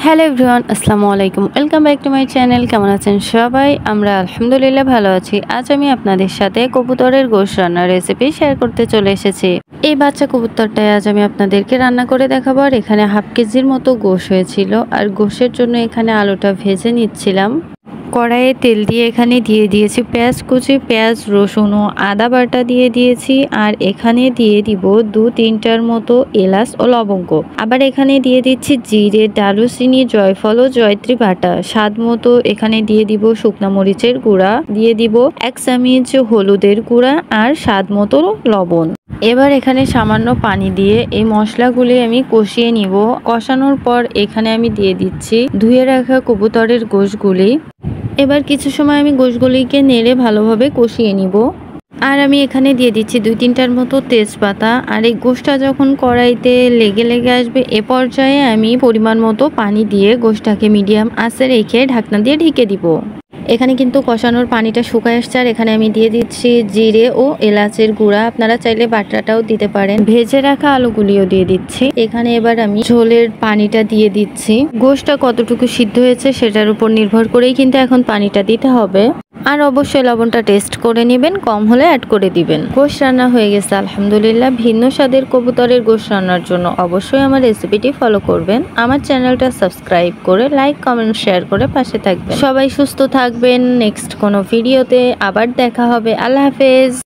Hello everyone, আসসালামু আলাইকুম। Welcome back to my channel. কেমন আছেন সবাই? আমরা আলহামদুলিল্লাহ ভালো আছি। আজ আমি আপনাদের সাথে কবুতরের গোশত রান্নার রেসিপি শেয়ার করতে চলে এসেছি। এই বাচ্চা কবুতরটাই আজ আমি আপনাদেরকে রান্না করে দেখাবো। আর এখানে হাফ কেজির মতো গোশত হয়েছিল। আর গোশতের জন্য এখানে আলুটা ভেজে নিচ্ছিলাম। কড়াইয়ে তেল দিয়ে এখানে দিয়ে দিয়েছি পেঁয়াজ কুচি, পেঁয়াজ, রসুন ও আদা বাটা দিয়ে দিয়েছি। আর এখানে দিয়ে দিব 2-3টার মতো এলাচ ও লবঙ্গ। আবার এখানে দিয়ে দিচ্ছি জিরে, দারুচিনি, জয়ফল ও জয়ত্রী বাটা। স্বাদ মতো এখানে দিয়ে দিব শুকনা মরিচের গুঁড়া, দিয়ে দিব 1 চামচ হলুদের গুঁড়া আর স্বাদ মতো লবণ। এবার এখানে সামান্য পানি দিয়ে এই মশলাগুলি আমি কষিয়ে নিব। কষানোর পর এখানে আমি দিয়ে দিচ্ছি ধুয়ে রাখা কবুতরের গোশগুলি। এবার কিছু সময় আমি গোশগুলিকে নেড়ে ভালোভাবে কষিয়ে নিব। আর আমি এখানে দিয়ে দিচ্ছি 2-3টার মতো তেজপাতা। আর এই গোশটা যখন কড়াইতে লেগে আসবে, এ পর্যায়ে আমি পরিমাণ মতো পানি দিয়ে গোশটাকে মিডিয়াম আঁচে রেখে ঢাকনা দিয়ে ঢেকে দিব। এখানে কিন্তু কষানোর পানিটা শুকায় আসছে। আর এখানে আমি দিয়ে দিচ্ছি জিরে ও এলাচের গুঁড়া। আপনারা চাইলে বাটাটাও দিতে পারেন। ভেজে রাখা আলুগুলিও দিয়ে দিচ্ছি। এখানে এবার আমি ঝোলের পানিটা দিয়ে দিচ্ছি। গোশটা কতটুকু সিদ্ধ হয়েছে সেটার উপর নির্ভর করেই কিন্তু এখন পানিটা দিতে হবে। আর অবশ্যই লবণটা টেস্ট করে নেবেন, কম হলে অ্যাড করে দিবেন। গোশত রান্না হয়ে গেছে আলহামদুলিল্লাহ। ভিন্ন স্বাদের কবুতরের গোশত রান্নার জন্য অবশ্যই আমার রেসিপিটি ফলো করবেন। আমার চ্যানেলটা সাবস্ক্রাইব করে লাইক, কমেন্ট, শেয়ার করে পাশে থাকবেন। সবাই সুস্থ থাকবেন। নেক্সট কোনো ভিডিওতে আবার দেখা হবে। আল্লাহ হাফেজ।